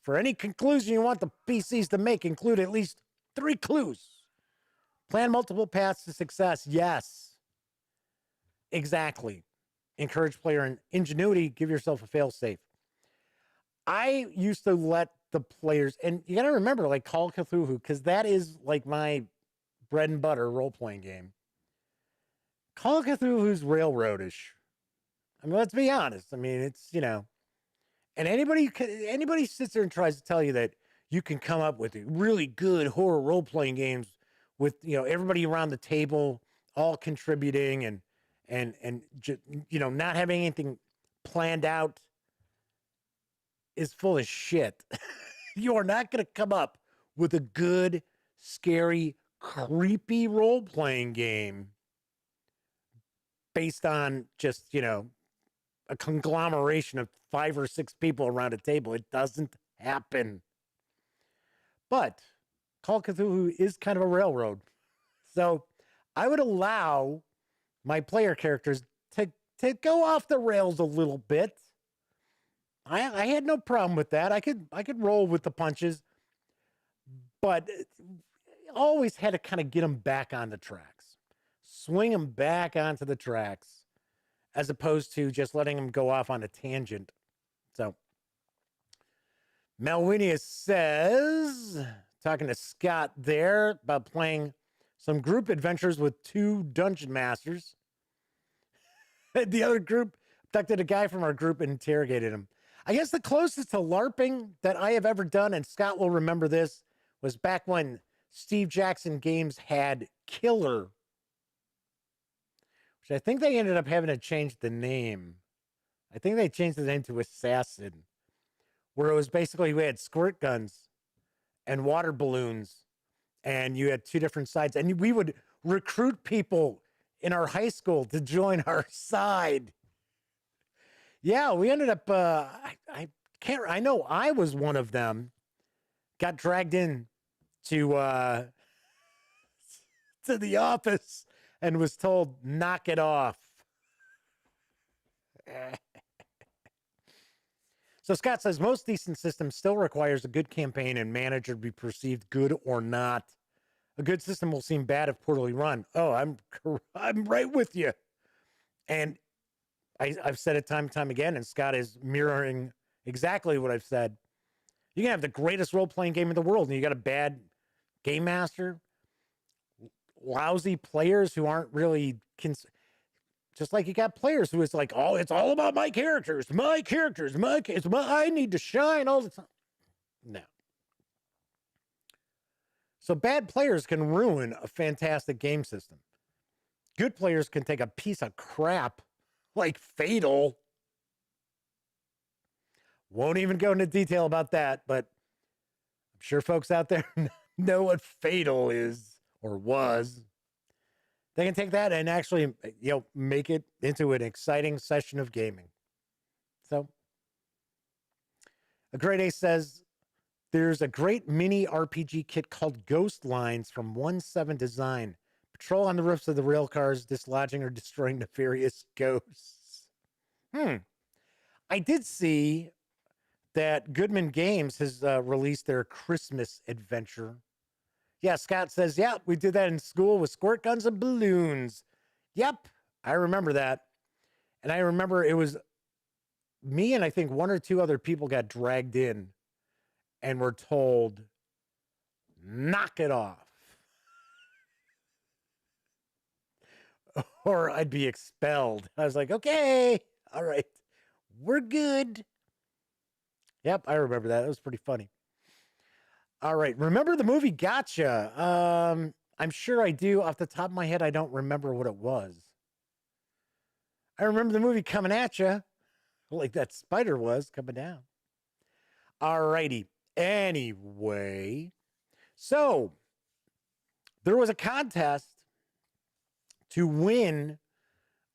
For any conclusion you want the PCs to make, include at least 3 clues. Plan multiple paths to success. Yes. Exactly. Encourage player ingenuity. Give yourself a fail-safe. I used to let the players, and you got to remember, like Call of Cthulhu, because that is like my bread and butter role-playing game. Call of Cthulhu's railroadish. I mean, let's be honest. I mean, it's, and anybody sits there and tries to tell you that you can come up with really good horror role-playing games with, everybody around the table all contributing and not having anything planned out is full of shit. You are not going to come up with a good, scary, creepy role-playing game based on just, a conglomeration of 5 or 6 people around a table. It doesn't happen. But Call of Cthulhu is kind of a railroad. So I would allow my player characters to go off the rails a little bit. I had no problem with that. I could roll with the punches, but always had to kind of get them back on the tracks, swing them back onto the tracks, as opposed to just letting them go off on a tangent. So Malwinius says, talking to Scott there about playing some group adventures with 2 dungeon masters. The other group abducted a guy from our group and interrogated him. I guess the closest to LARPing that I have ever done, and Scott will remember this, was back when Steve Jackson Games had Killer, which I think they ended up having to change the name. I think they changed the name to Assassin, where it was basically we had squirt guns and water balloons, and you had 2 different sides, and we would recruit people in our high school to join our side. Yeah, we ended up, I know I was one of them, got dragged in to the office and was told, knock it off. So Scott says most decent systems still requires a good campaign and manager to be perceived good or not. A good system will seem bad if poorly run. Oh, I'm right with you. And I've said it time and time again, and Scott is mirroring exactly what I've said. You can have the greatest role-playing game in the world, and you got a bad game master, lousy players who aren't really... just like you got players who is like, oh, it's all about my characters, I need to shine all the time. No. So bad players can ruin a fantastic game system. Good players can take a piece of crap like Fatal. Won't even go into detail about that, but I'm sure folks out there know what Fatal is or was. They can take that and actually, make it into an exciting session of gaming. So, a Great Ace says, there's a great mini RPG kit called Ghost Lines from 1-7 Design. Patrol on the roofs of the rail cars, dislodging or destroying nefarious ghosts. I did see that Goodman Games has released their Christmas adventure. Yeah, Scott says, yeah, we did that in school with squirt guns and balloons. Yep, I remember that. And I remember it was me and I think one or two other people got dragged in and were told, knock it off. Or I'd be expelled. I was like, okay, all right, we're good. Yep, I remember that. It was pretty funny. All right. Remember the movie Gotcha? I'm sure I do. Off the top of my head, I don't remember what it was. I remember the movie Coming At Ya, like that spider was coming down. All righty. Anyway, so there was a contest to win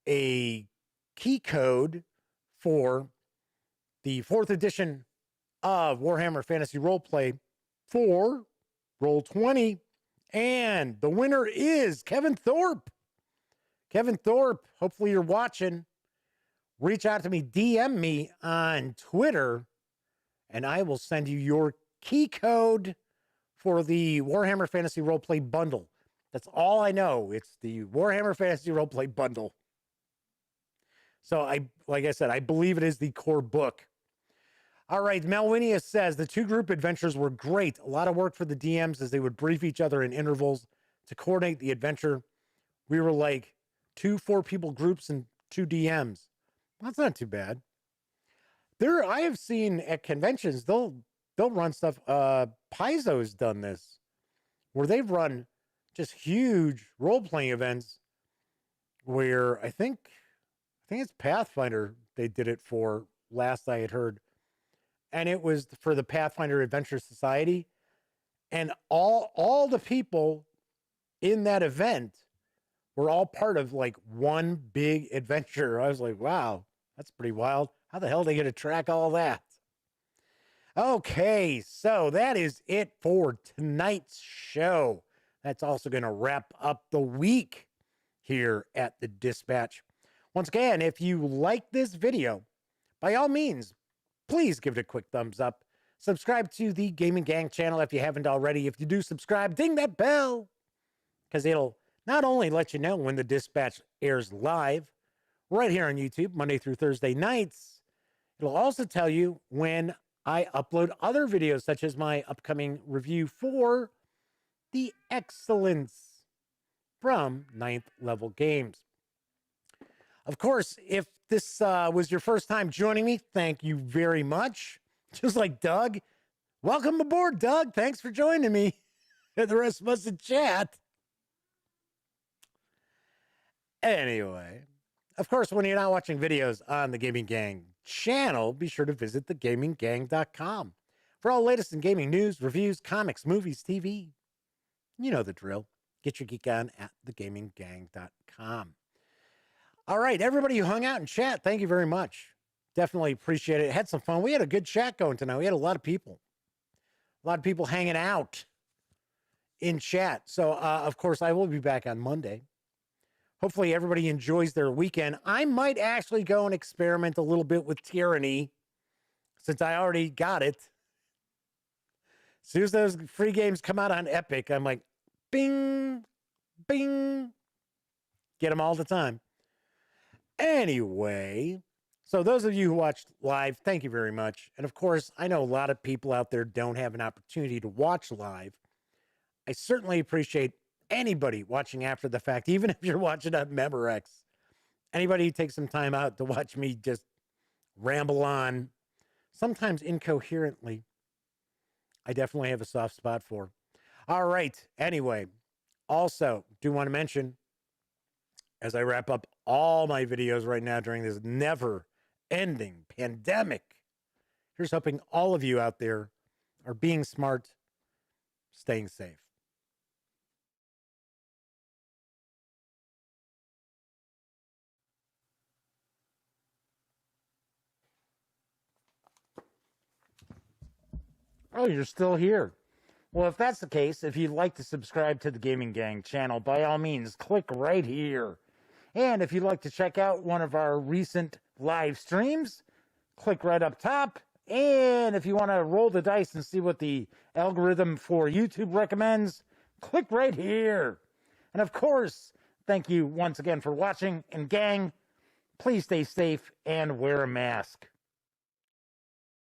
a key code for the 4th edition of Warhammer Fantasy Roleplay for Roll20, and the winner is Kevin Thorpe. Kevin Thorpe, hopefully you're watching. Reach out to me, DM me on Twitter, and I will send you your key code for the Warhammer Fantasy Roleplay bundle. That's all I know. It's the Warhammer Fantasy Roleplay bundle. So like I said, I believe it is the core book. All right, Melwinia says, the 2 group adventures were great. A lot of work for the DMs as they would brief each other in intervals to coordinate the adventure. We were like 2 4-people groups and 2 DMs. That's not too bad. I have seen at conventions, they'll run stuff. Paizo's done this, where they've run just huge role-playing events where I think it's Pathfinder they did it for, last I had heard. And it was for the Pathfinder Adventure Society. And all the people in that event were all part of like one big adventure. I was like, wow, that's pretty wild. How the hell are they going to track all that? Okay, so that is it for tonight's show. That's also going to wrap up the week here at the Dispatch. Once again, if you like this video, by all means, please give it a quick thumbs up. Subscribe to the Gaming Gang channel if you haven't already. If you do subscribe, ding that bell, because it'll not only let you know when the Dispatch airs live right here on YouTube, Monday through Thursday nights, it'll also tell you when I upload other videos, such as my upcoming review for The Excellence from 9th Level Games. Of course, if this was your first time joining me, thank you very much. Just like Doug. Welcome aboard, Doug. Thanks for joining me. And the rest of us in chat. Anyway, of course, when you're not watching videos on the Gaming Gang channel, be sure to visit thegaminggang.com for all the latest in gaming news, reviews, comics, movies, TV. You know the drill. Get your geek on at thegaminggang.com. All right, everybody who hung out in chat, thank you very much. Definitely appreciate it. Had some fun. We had a good chat going tonight. We had a lot of people. A lot of people hanging out in chat. So, of course, I will be back on Monday. Hopefully everybody enjoys their weekend. I might actually go and experiment a little bit with Tyranny. since I already got it. As soon as those free games come out on Epic, I'm like, bing, bing. Get them all the time. Anyway, so those of you who watched live, thank you very much. And of course, I know a lot of people out there don't have an opportunity to watch live. I certainly appreciate anybody watching after the fact, even if you're watching on Memorex. Anybody who takes some time out to watch me just ramble on, sometimes incoherently, I definitely have a soft spot for. All right. Anyway, also do want to mention, as I wrap up all my videos right now during this never-ending pandemic, here's hoping all of you out there are being smart, staying safe. Oh, you're still here. Well, if that's the case, if you'd like to subscribe to the Gaming Gang channel, by all means, click right here. And if you'd like to check out one of our recent live streams, click right up top. And if you want to roll the dice and see what the algorithm for YouTube recommends, click right here. And of course, thank you once again for watching. And gang, please stay safe and wear a mask.